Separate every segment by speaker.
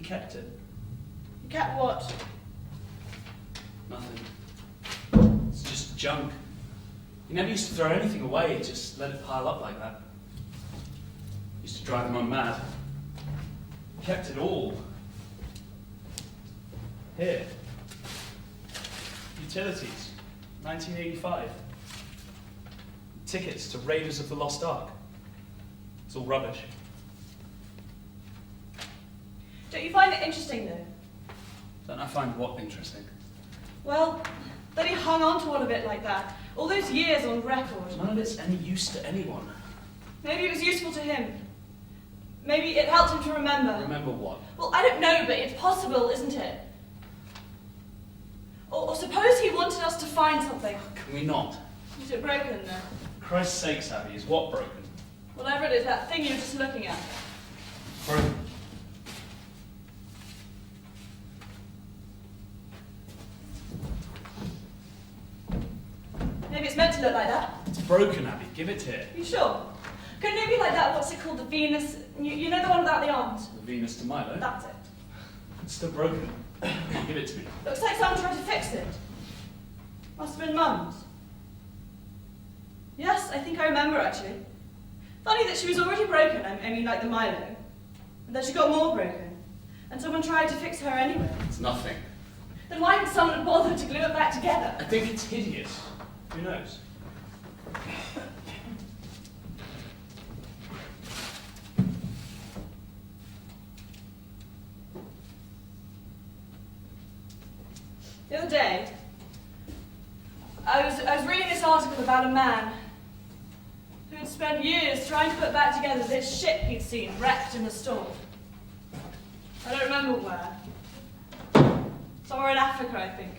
Speaker 1: kept it.
Speaker 2: You kept what?
Speaker 1: Nothing. It's just junk. He never used to throw anything away, just let it pile up like that. Used to drive him mad. He kept it all. Here. Utilities, 1985. Tickets to Raiders of the Lost Ark. It's all rubbish.
Speaker 2: Don't you find it interesting, though?
Speaker 1: Don't I find what interesting?
Speaker 2: Well, that he hung on to all of it like that. All those years on record.
Speaker 1: None of it's any use to anyone.
Speaker 2: Maybe it was useful to him. Maybe it helped him to remember.
Speaker 1: Remember what?
Speaker 2: Well, I don't know, but it's possible, isn't it? Or suppose he wanted us to find something.
Speaker 1: Can we not?
Speaker 2: Is it broken, then?
Speaker 1: Christ's sakes, Abby, is what broken?
Speaker 2: Whatever it is, that thing you were just looking at.
Speaker 1: Broken.
Speaker 2: Maybe it's meant to look like that.
Speaker 1: It's broken, Abby. Give it here.
Speaker 2: You sure? Couldn't it be like that? What's it called? The Venus? You know the one without the arms?
Speaker 1: The Venus de Milo?
Speaker 2: That's it.
Speaker 1: It's still broken. Give it to me.
Speaker 2: Looks like someone tried to fix it. Must have been Mum's. Yes, I think I remember, actually. Funny that she was already broken, I mean like the Milo. And then she got more broken. And someone tried to fix her anyway.
Speaker 1: It's nothing.
Speaker 2: Then why didn't someone bother to glue it back together?
Speaker 1: I think it's hideous. Who knows?
Speaker 2: The other day, I was reading this article about a man who had spent years trying to put back together this ship he'd seen wrecked in a storm. I don't remember where. Somewhere in Africa, I think.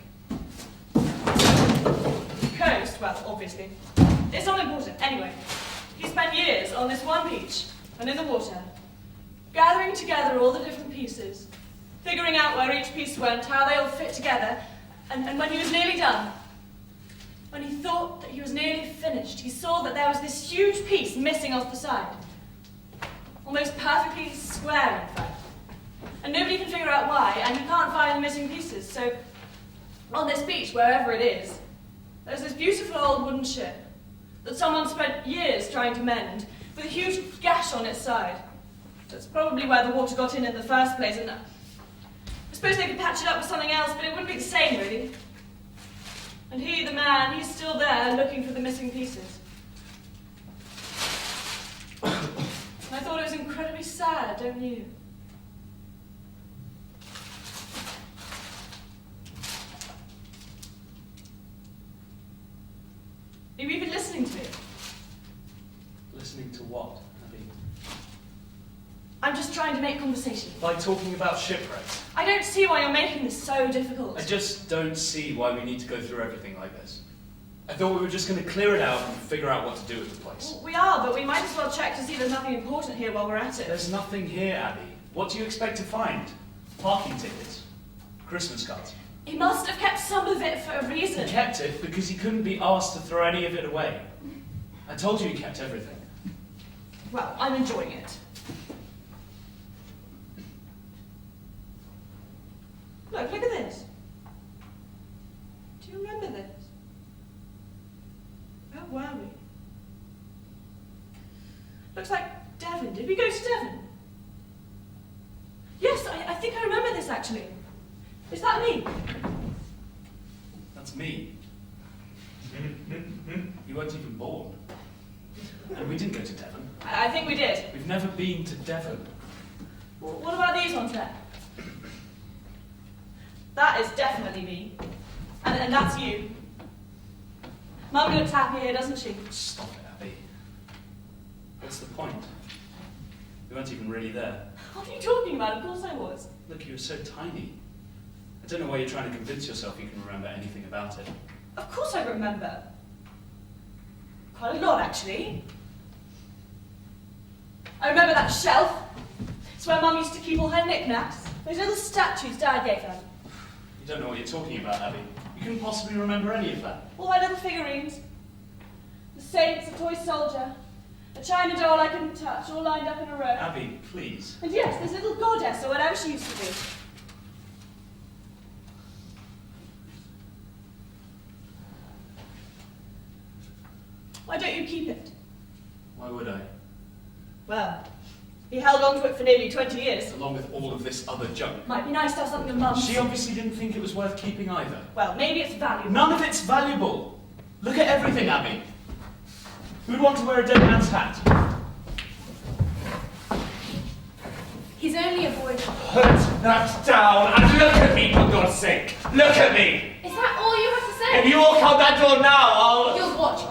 Speaker 2: Coast, well, obviously. It's not important. Anyway, he spent years on this one beach and in the water, gathering together all the different pieces, figuring out where each piece went, how they all fit together, and when he was nearly done, when he thought that he was nearly finished, he saw that there was this huge piece missing off the side. Almost perfectly square, in fact. And nobody can figure out why, and he can't find the missing pieces. So, on this beach, wherever it is, there's this beautiful old wooden ship that someone spent years trying to mend, with a huge gash on its side. That's probably where the water got in the first place, and I suppose they could patch it up with something else, but it wouldn't be the same, really. And he, the man, he's still there looking for the missing pieces. I thought it was incredibly sad, don't you? Have you been listening to it?
Speaker 1: Listening to what, Abby?
Speaker 2: I'm just trying to make conversation.
Speaker 1: By talking about shipwrecks.
Speaker 2: I don't see why you're making this so difficult.
Speaker 1: I just don't see why we need to go through everything like this. I thought we were just going to clear it out and figure out what to do with the place.
Speaker 2: Well, we are, but we might as well check to see there's nothing important here while we're at it.
Speaker 1: There's nothing here, Abby. What do you expect to find? Parking tickets? Christmas cards?
Speaker 2: He must have kept some of it for a reason.
Speaker 1: He kept it because he couldn't be asked to throw any of it away. I told you he kept everything.
Speaker 2: Well, I'm enjoying it. Look at this. Do you remember this? Where were we? Looks like Devon. Did we go to Devon? Yes, I think I remember this, actually. Is that me?
Speaker 1: That's me. You weren't even born. And we didn't go to Devon.
Speaker 2: I think we did.
Speaker 1: We've never been to Devon.
Speaker 2: What about these ones then? That is definitely me. And that's you. Mum looks happy here, doesn't she?
Speaker 1: Stop it, Abby. What's the point? We weren't even really there.
Speaker 2: What are you talking about? Of course I was.
Speaker 1: Look, you were so tiny. I don't know why you're trying to convince yourself you can remember anything about it.
Speaker 2: Of course I remember. Quite a lot, actually. I remember that shelf. It's where Mum used to keep all her knickknacks. Those little statues Dad gave her.
Speaker 1: You don't know what you're talking about, Abby. You couldn't possibly remember any of that.
Speaker 2: All her little figurines. The saints, the toy soldier, A china doll I couldn't touch, all lined up in a row.
Speaker 1: Abby, please.
Speaker 2: And yes, this little goddess, or whatever she used to be. Why don't you keep it?
Speaker 1: Why would I?
Speaker 2: Well, he held on to it for nearly 20 years.
Speaker 1: Along with all of this other junk.
Speaker 2: Might be nice to have something of Mum's.
Speaker 1: She obviously didn't think it was worth keeping either.
Speaker 2: Well, maybe it's valuable.
Speaker 1: None of it's valuable. Look at everything, Abby. Who'd want to wear a dead man's hat?
Speaker 3: He's only a boy.
Speaker 4: Put that down and look at me, for God's sake. Look at me.
Speaker 3: Is that all you have to say?
Speaker 4: If you walk out that door now, I'll...
Speaker 3: You'll watch.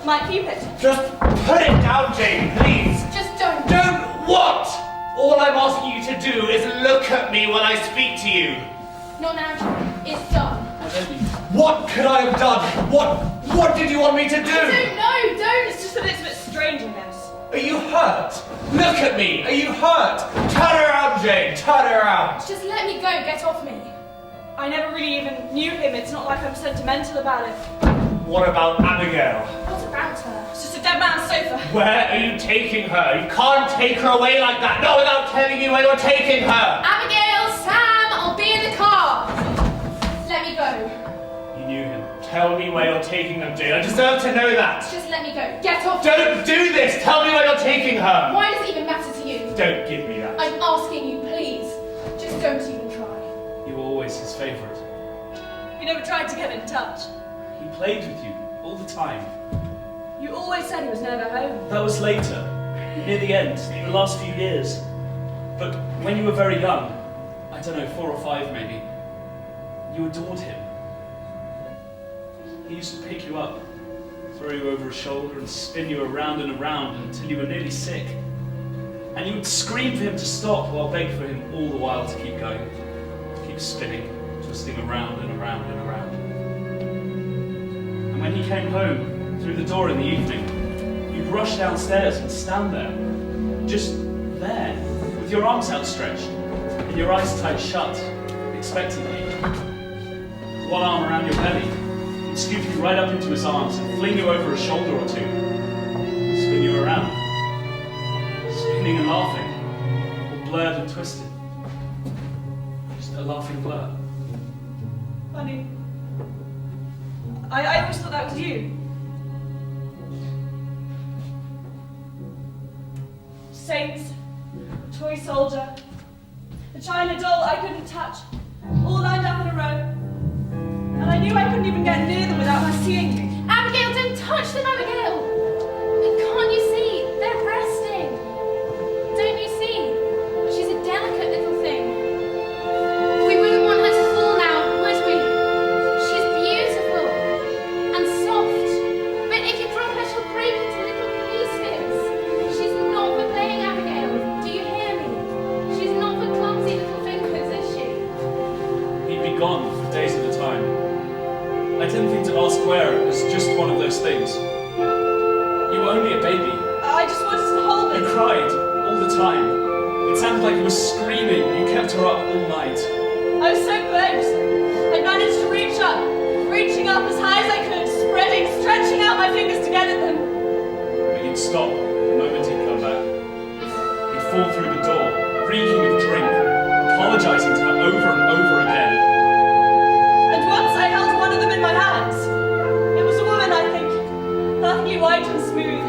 Speaker 2: Might keep it.
Speaker 4: Just put it down, Jane, please.
Speaker 3: Just don't.
Speaker 4: Don't what? All I'm asking you to do is look at me when I speak to you.
Speaker 3: Not now, Choy. It's done.
Speaker 4: What could I have done? What did you want me to do?
Speaker 3: I don't know, don't.
Speaker 2: It's just that it's a bit strange in this.
Speaker 4: Are you hurt? Look at me. Are you hurt? Turn around, Jane. Turn around.
Speaker 3: Just let me go. Get off me.
Speaker 2: I never really even knew him. It's not like I'm sentimental about it.
Speaker 4: What about Abigail?
Speaker 3: What about her?
Speaker 2: It's just a dead man's sofa.
Speaker 4: Where are you taking her? You can't take her away like that. Not without telling me where you're taking her.
Speaker 3: Abigail, Sam, I'll be in the car. Let me go.
Speaker 4: You knew him. Tell me where you're taking them, Jane. I deserve to know that.
Speaker 3: Just let me go. Get off.
Speaker 4: Don't do this. Tell me where you're taking her.
Speaker 3: Why does it even matter to you?
Speaker 4: Don't give me that.
Speaker 3: I'm asking you, please. Just don't even try.
Speaker 1: You were always his favourite.
Speaker 2: You never tried to get in touch.
Speaker 1: He played with you all the time.
Speaker 2: You always said he was never home.
Speaker 1: That was later, near the end, the last few years. But when you were very young, I don't know, 4 or 5 maybe, you adored him. He used to pick you up, throw you over his shoulder and spin you around and around until you were nearly sick. And you would scream for him to stop while beg for him all the while to keep going, to keep spinning, twisting around and around and around. And when he came home, through the door in the evening, you'd rush downstairs and stand there, just there, with your arms outstretched and your eyes tight shut, expectantly. One arm around your belly, he'd scoop you right up into his arms and fling you over a shoulder or two, spin you around, spinning and laughing, all blurred and twisted. Just a laughing blur.
Speaker 2: Funny. I always thought that was you. Saints, a toy soldier, a china doll I couldn't touch, all lined up in a row. And I knew I couldn't even get near them without her seeing me.
Speaker 3: Abigail, don't touch them, Abigail! Can't you see? They're resting. Don't you see? She's a delicate little thing. We wouldn't want her to fall now, would we? She's beautiful and soft. But if you drop her, she'll break into little pieces. She's not for playing, Abigail. Do you hear me? She's not for clumsy little fingers, is she?
Speaker 1: He'd be gone for days at a time. I didn't think to ask where, it was just one of those things. You were only a baby.
Speaker 2: I just wanted to hold
Speaker 1: You
Speaker 2: it.
Speaker 1: cried all the time. It sounded like you were screaming. You kept her up all night.
Speaker 2: I was so close. I managed to reach up, reaching up as high as I could, spreading, stretching out my fingers to get at them.
Speaker 1: But you'd stop the moment he'd come back. He'd fall through the door, reeking of drink, apologising to her over and over again.
Speaker 2: And once I held one of them in my hands. It was a woman, I think, perfectly white and smooth,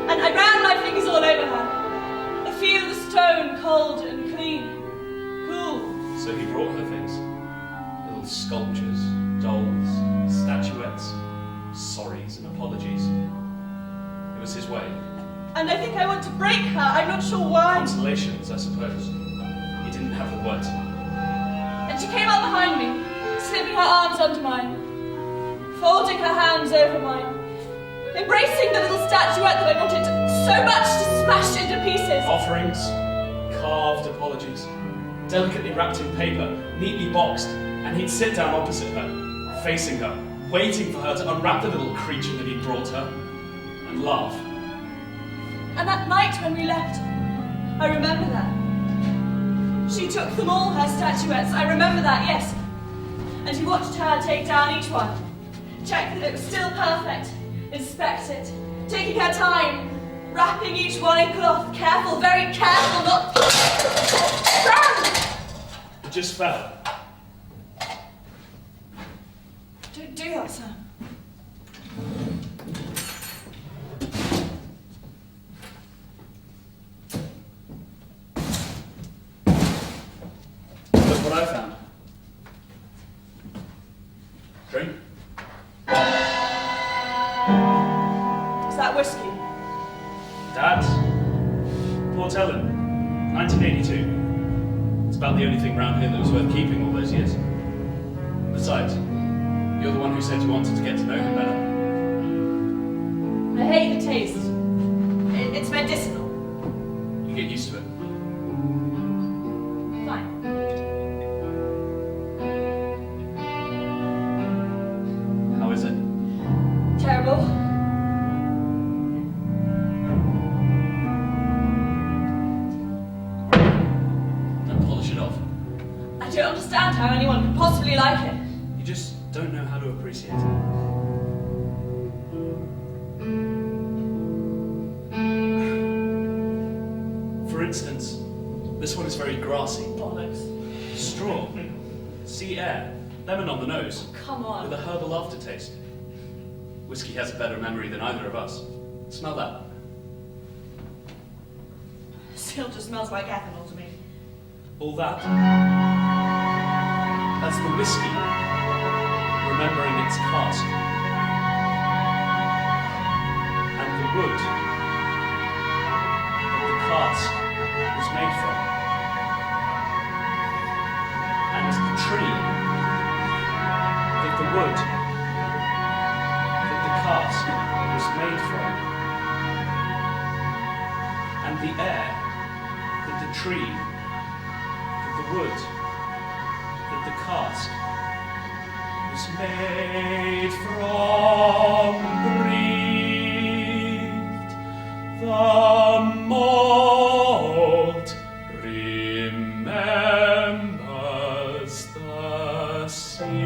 Speaker 2: and I ran my fingers all over her. The feel of the stone, cold and clean, cool.
Speaker 1: So he brought her things. Little sculptures, dolls, statuettes, sorries and apologies. It was his way.
Speaker 2: And I think I want to break her, I'm not sure why.
Speaker 1: Consolations, I suppose. He didn't have the words.
Speaker 2: And she came up behind me, slipping her arms under mine, folding her hands over mine, embracing the little statuette that I wanted so much to smash into pieces.
Speaker 1: Offerings, carved apologies, delicately wrapped in paper, neatly boxed, and he'd sit down opposite her, facing her, waiting for her to unwrap the little creature that he'd brought her, and laugh.
Speaker 2: And that night when we left, I remember that. She took them all, her statuettes, I remember that, yes. And he watched her take down each one, check that it was still perfect, inspect it, taking her time, wrapping each one in cloth. Careful, very careful, not...
Speaker 1: It just fell.
Speaker 2: Don't do that, Sam.
Speaker 1: Look what I found. Drink.
Speaker 2: Is that whiskey?
Speaker 1: Dad, Port Ellen, 1982. It's about the only thing round here that was worth keeping all those years. Besides, you're the one who said you wanted to get to know him better.
Speaker 2: I hate the taste. It's medicinal.
Speaker 1: You get used to it.
Speaker 2: Fine.
Speaker 1: How is it?
Speaker 2: Terrible.
Speaker 1: Don't polish it off.
Speaker 2: I don't understand how anyone could possibly like it.
Speaker 1: You just don't know how to appreciate it. For instance, this one is very grassy.
Speaker 2: Bollocks.
Speaker 1: Straw, sea air, lemon on the nose,
Speaker 2: Come on.
Speaker 1: with a herbal aftertaste. Whiskey has a better memory than either of us. Smell that.
Speaker 2: Still just smells like ethanol to me.
Speaker 1: All that. That's the whiskey, remembering its cask. And the wood that the cask was made from. And the tree that the wood that the cask was made from. And the air that the tree that the wood that the cask was made from breathed. The mold remembers the sea.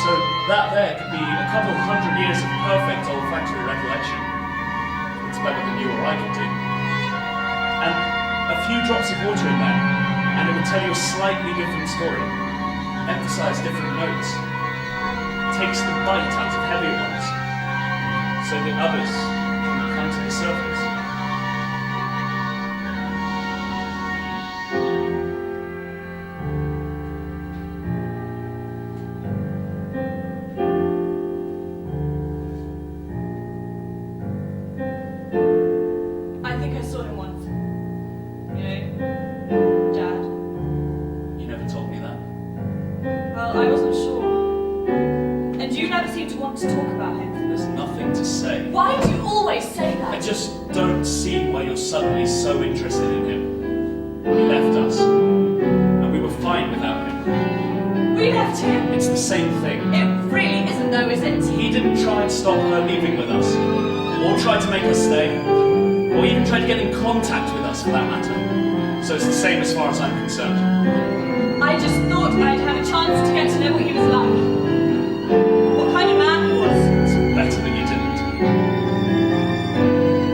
Speaker 1: So that there could be a couple hundred years of perfect olfactory recollection. It's better than you or I could do. And a few drops of water in there, and it would tell you a slightly different story, emphasize different notes, takes the bite out of heavier ones, so that others can come to the surface.
Speaker 2: I think I saw him once. You know, Dad.
Speaker 1: You never told me that.
Speaker 2: Well, I wasn't sure. And you never seem to want to talk about him.
Speaker 1: There's nothing to say.
Speaker 2: Why do you always say that?
Speaker 1: I just don't see why you're suddenly so interested in him. He left us, and we were fine without him.
Speaker 2: We left him.
Speaker 1: It's the same thing.
Speaker 2: It really isn't though, is it?
Speaker 1: He didn't try and stop her leaving with us, or try to make her stay, or even try to get in contact with us for that matter. So it's the same as far as I'm concerned.
Speaker 2: I just thought I'd have a chance to get to know what he was like. What kind of man he was.
Speaker 1: It's better that you didn't.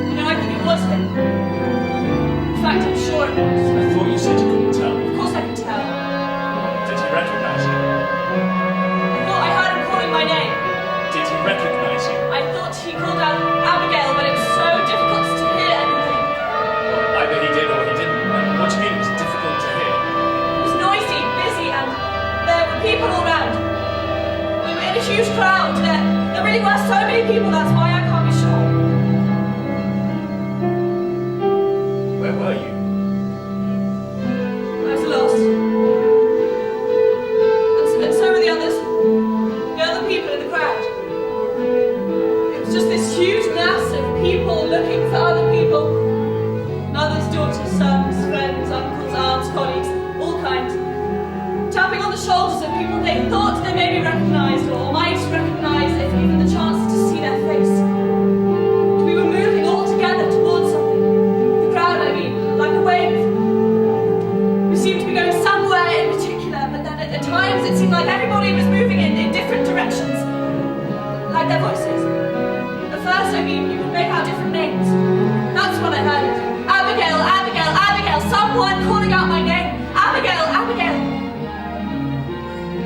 Speaker 2: You know, I think it was him. In fact, I'm sure it was.
Speaker 1: I thought you said you couldn't tell.
Speaker 2: Of course I can tell.
Speaker 1: Did he recognize you?
Speaker 2: I thought I heard him calling my name.
Speaker 1: Did he recognize you?
Speaker 2: I thought he called out Abigail, but it was so difficult to hear anything.
Speaker 1: Either he did or he didn't. What do you mean it was difficult to hear?
Speaker 2: It was noisy, busy, and there were people all around. We were in a huge crowd. There really were so many people, that's why I can't be sure.
Speaker 1: Where were you?
Speaker 2: I was lost. And so were the others. The other people in the crowd. It was just this huge mass of people looking for other people. Mothers, daughters, sons, friends, uncles, aunts, colleagues, all kinds. Tapping on the shoulders of people they thought they maybe recognised or might recognise if given the chance to see their face. gave out different names. That's when I heard it. Abigail, Abigail, Abigail, someone calling out my name. Abigail, Abigail.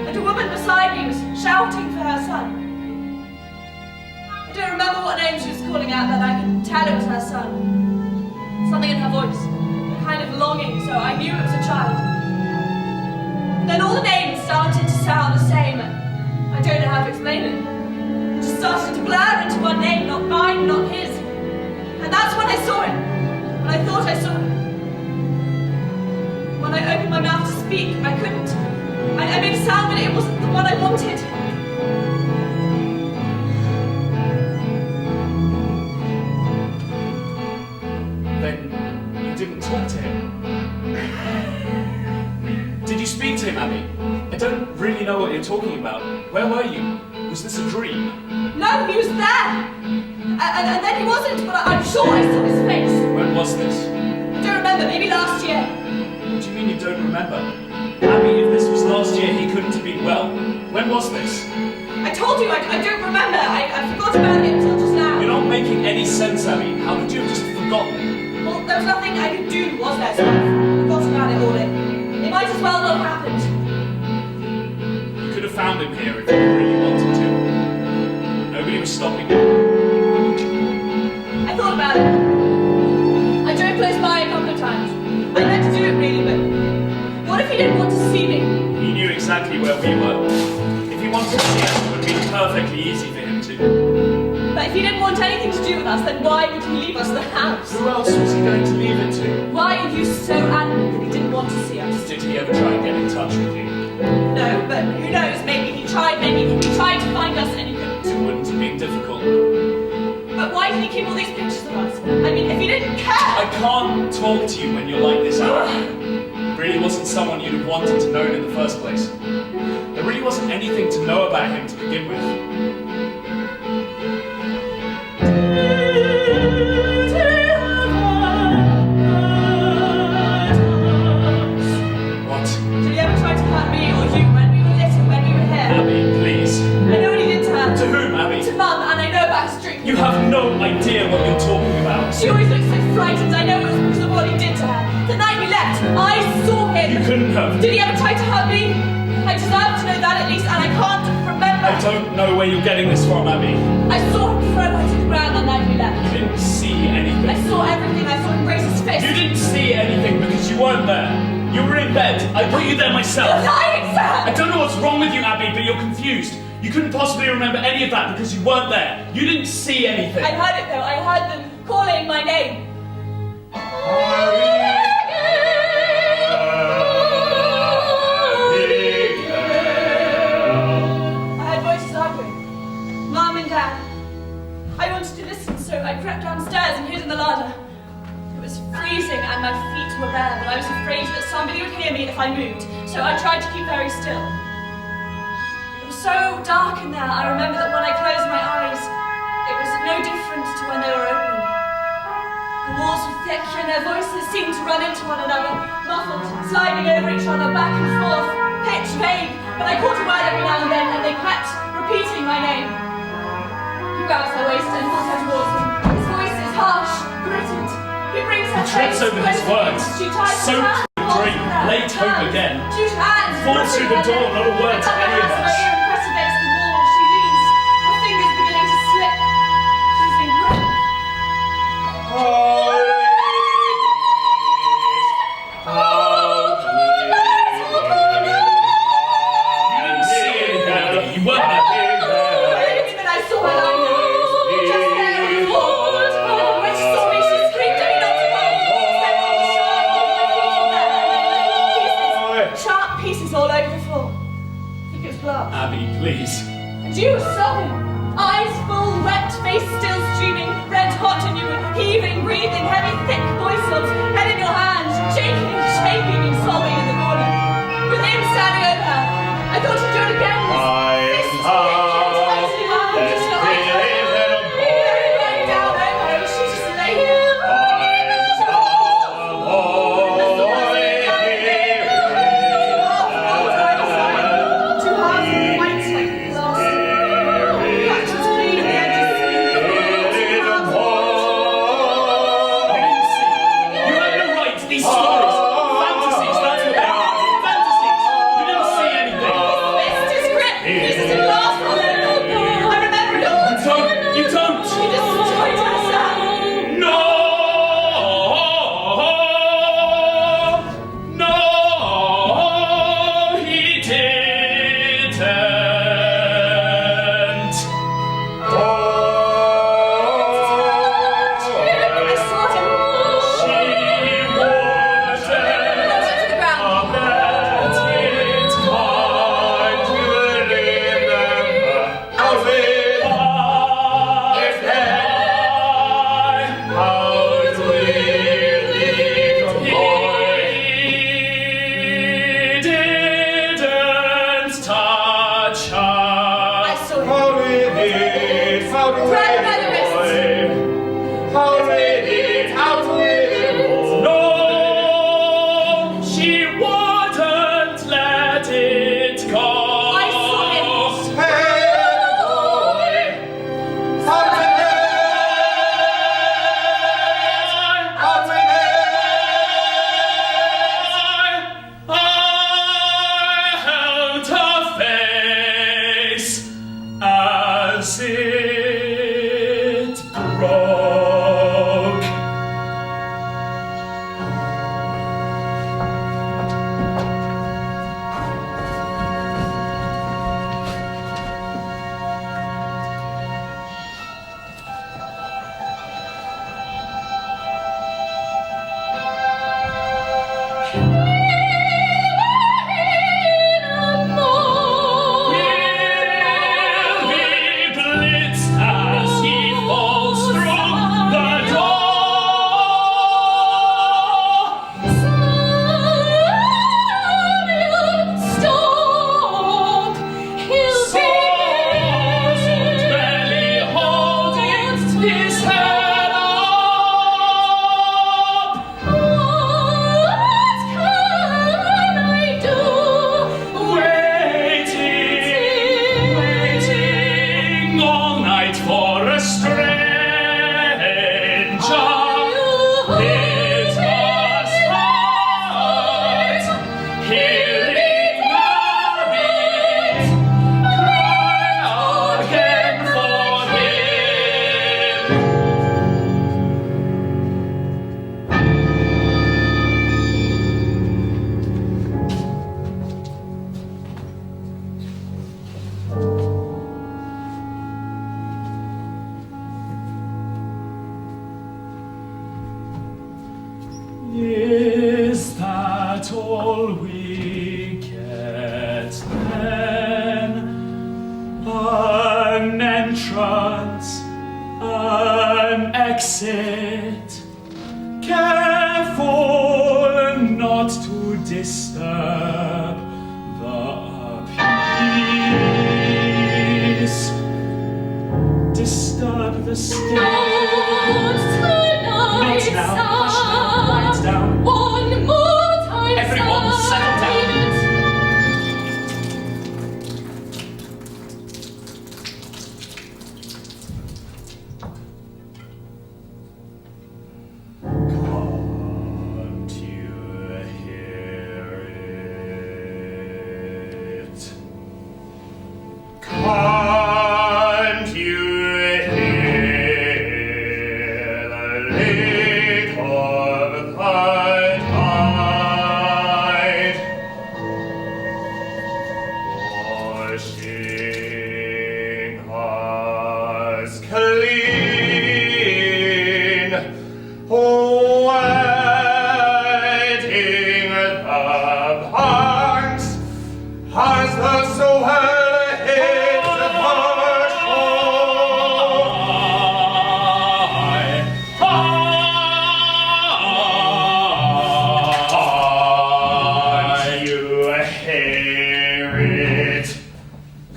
Speaker 2: And a woman beside me was shouting for her son. I don't remember what name she was calling out, but I could tell it was her son. Something in her voice, a kind of longing, so I knew it was a child. And then all the names started to sound the same. I don't know how to explain it. It just started to blur into one name, not mine, not his. And that's when I saw it. When I thought I saw it. When I opened my mouth to speak, I couldn't. I made a sound, but it wasn't the one I wanted.
Speaker 1: Then you didn't talk to him? Did you speak to him, Abby? I don't really know what you're talking about. Where were you? Was this a dream?
Speaker 2: No, he was there! And then he wasn't, but I'm sure I saw his face.
Speaker 1: When was this?
Speaker 2: I don't remember, maybe last year.
Speaker 1: What do you mean you don't remember? Abby, if this was last year, he couldn't have been well. When was this?
Speaker 2: I told you, I don't remember. I forgot about it until just now.
Speaker 1: You're not making any sense, Abby. How could you have just forgotten?
Speaker 2: Well, there was nothing I could do, was there, so I forgot about it all. It might as well not have happened.
Speaker 1: You could have found him here if you really wanted to. Nobody was stopping you.
Speaker 2: I thought about it. I drove close by a couple of times. I meant to do it really, but what if he didn't want to see me?
Speaker 1: He knew exactly where we were. If he wanted to see us, it would be perfectly easy for him to.
Speaker 2: But if he didn't want anything to do with us, then why would he leave us the house?
Speaker 1: Who else was he going to leave it to?
Speaker 2: Why are you so adamant that he didn't want to see us?
Speaker 1: Did he ever try and get in touch with you?
Speaker 2: No, but who knows? Maybe he tried to find us and he couldn't.
Speaker 1: It wouldn't have been difficult.
Speaker 2: But why did he keep all these pictures of us? I mean, if he didn't care!
Speaker 1: I can't talk to you when you're like this, Abby. Really wasn't someone you'd have wanted to know in the first place. There really wasn't anything to know about him to begin with. What?
Speaker 2: Did he ever try to hurt me or you when we were little, when we were here?
Speaker 1: Abby, please.
Speaker 2: I know what he did to her.
Speaker 1: To whom, Abby?
Speaker 2: To Mum, and I know about his drink.
Speaker 1: You have no idea what you're talking about.
Speaker 2: She always looks so frightened. I know it was because of what he did to her. The night we left, I saw him.
Speaker 1: You couldn't have.
Speaker 2: Did he ever try to hurt me? I deserve to know that at least, and I can't remember.
Speaker 1: I don't know where you're getting this from, Abby.
Speaker 2: I saw him throw her to the ground the night we left.
Speaker 1: You didn't see anything.
Speaker 2: I saw everything. I saw him raise his fist.
Speaker 1: You didn't see anything because you weren't there. You were in bed. I put you there myself.
Speaker 2: You're lying, sir!
Speaker 1: I don't know what's wrong with you, Abby, but you're confused. You couldn't possibly remember any of that because you weren't there. You didn't see anything.
Speaker 2: I heard it though. I heard them calling my name. Mum and Dad. I wanted to listen, so I crept downstairs and hid in the larder. It was freezing and my feet were bare, but I was afraid that somebody would hear me if I moved, so I tried to keep very still. It was so dark in there, I remember that when I closed my eyes, it was no different to when they were open. The walls were thick and their voices seemed to run into one another, muffled, sliding over each other, back and forth, pitch vague, but I caught a word every now and then, and they kept repeating my name. He grabs her waist and pulls her towards him. His voice is harsh, gritted. He brings her
Speaker 1: Trips
Speaker 2: face
Speaker 1: over his
Speaker 2: closer.
Speaker 1: words.
Speaker 2: She ties his
Speaker 1: Soaked
Speaker 2: hands,
Speaker 1: with
Speaker 2: holds
Speaker 1: drink,
Speaker 2: her
Speaker 1: late home
Speaker 2: hands.
Speaker 1: again.
Speaker 2: Two hands.
Speaker 1: Falls through the door, not a word to any of us.
Speaker 2: Her ear pressed against the wall. She leans, her fingers beginning to slip. She's in grip.
Speaker 1: You didn't see anything, Abby. You weren't there.
Speaker 2: Then I saw her lying there. Just there on the floor. When she saw me, she screamed at me not to go. Set me sharp over my feet and there. Sharp pieces all over the floor. I think it was glass.
Speaker 1: Abby, please.
Speaker 2: And you were sobbing. Eyes full, wet, face still streaming, red hot, and you were heaving, breathing, heavy, thick voice sobs, head in your hands, shaking and sobbing in the corner. With him standing over her, I thought he'd do it again. His fist thick and tightly wound, just not like her. Going down over her, and she just lay there. Two halves of white like glass. Patches clean at the edges.
Speaker 1: Is that all we get then? An entrance, an exit, careful not to disturb the peace, disturb the stillness. Not now, hush now, quiet down.
Speaker 3: One more time.
Speaker 1: Everyone, settle down. Can't you hear it? Can't you hear the leak of the tide? Washing us clean, wetting the banks as the swell hits the shore. You hear it,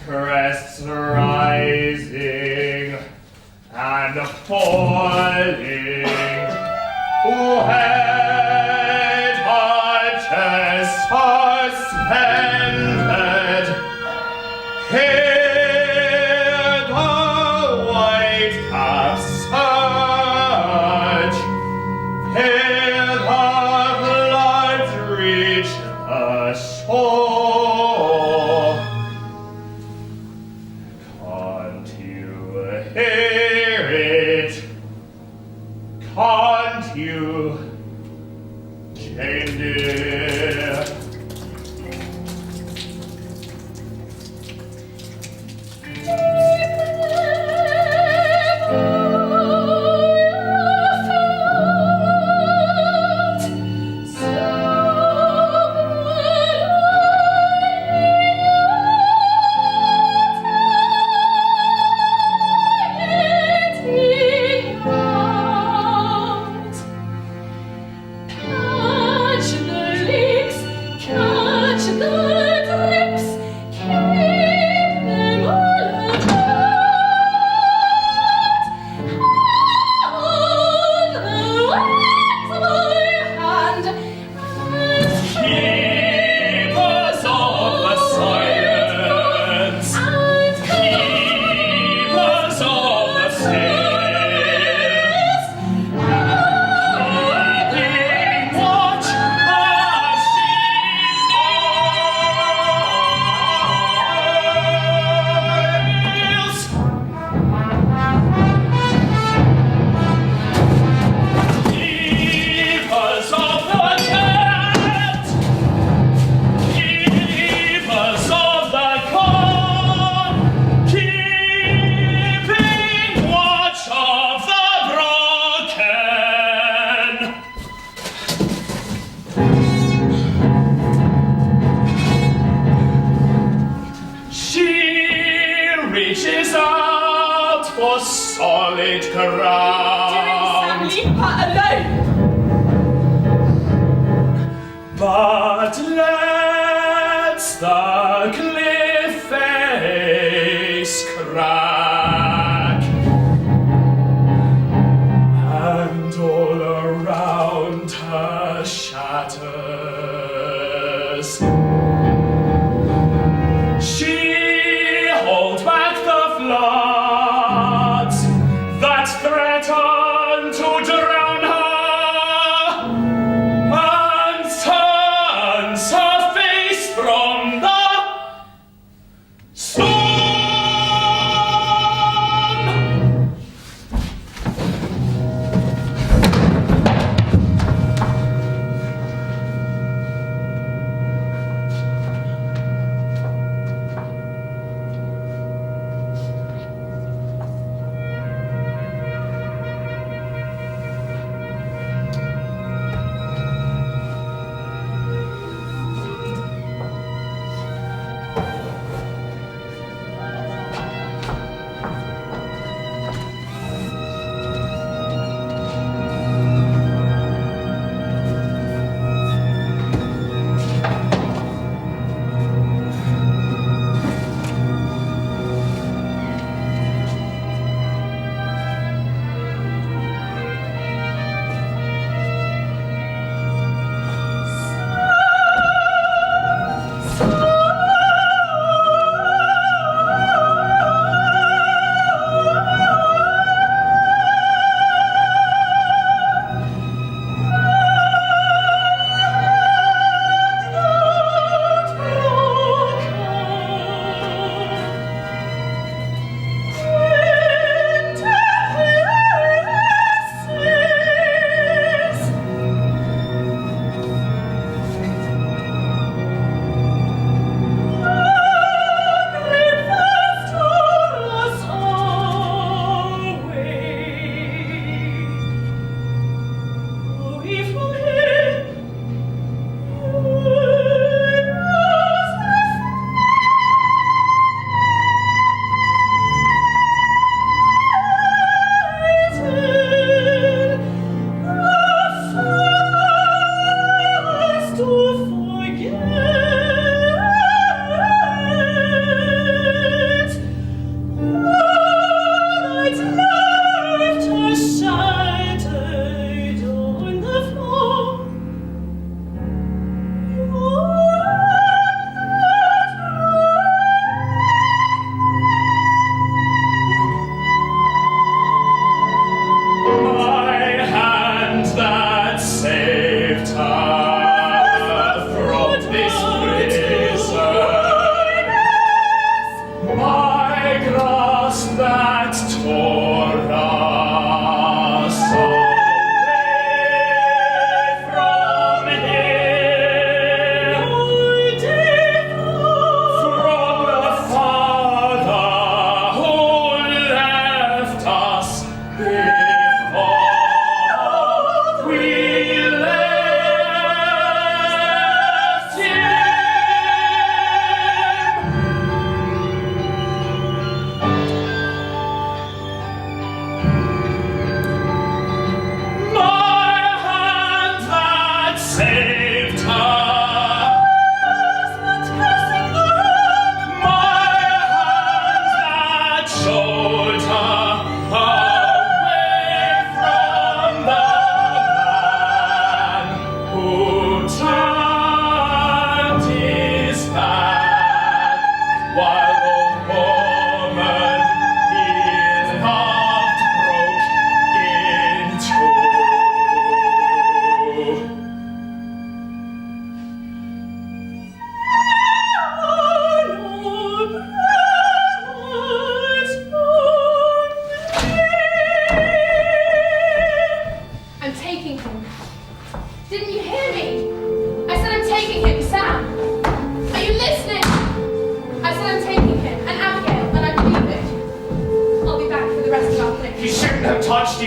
Speaker 1: crests rising and falling. Head arches suspended. Hear the white caps surge. Hear the floods reach the shore. Can't you hear it? Can't you, Jane dear?
Speaker 3: Catch the leaks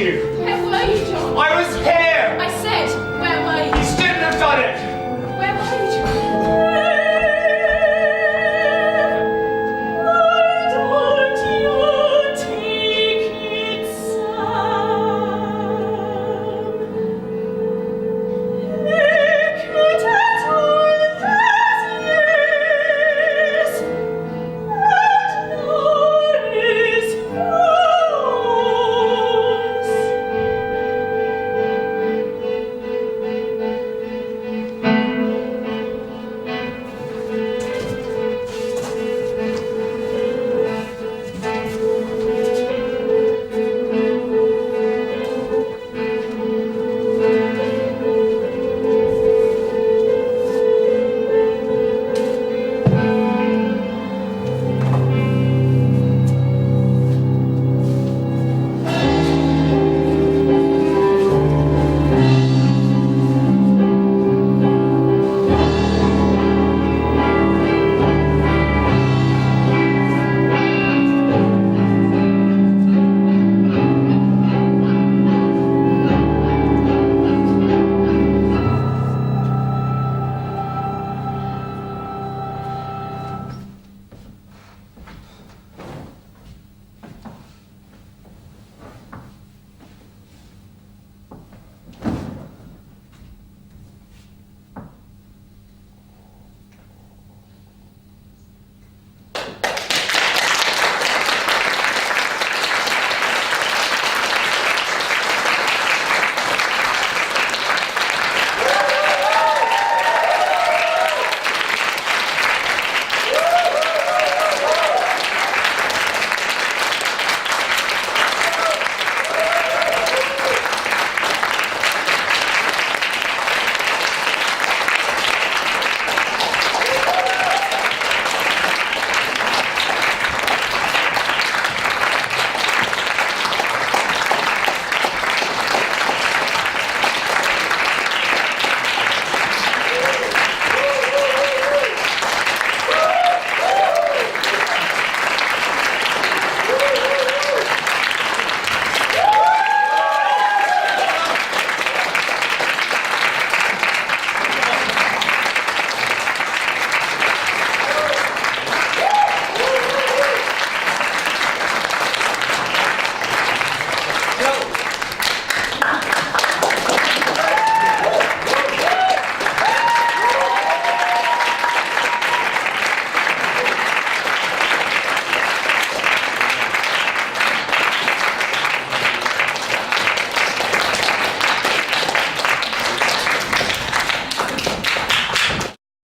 Speaker 4: you?
Speaker 3: Where were you, John?
Speaker 4: I was here!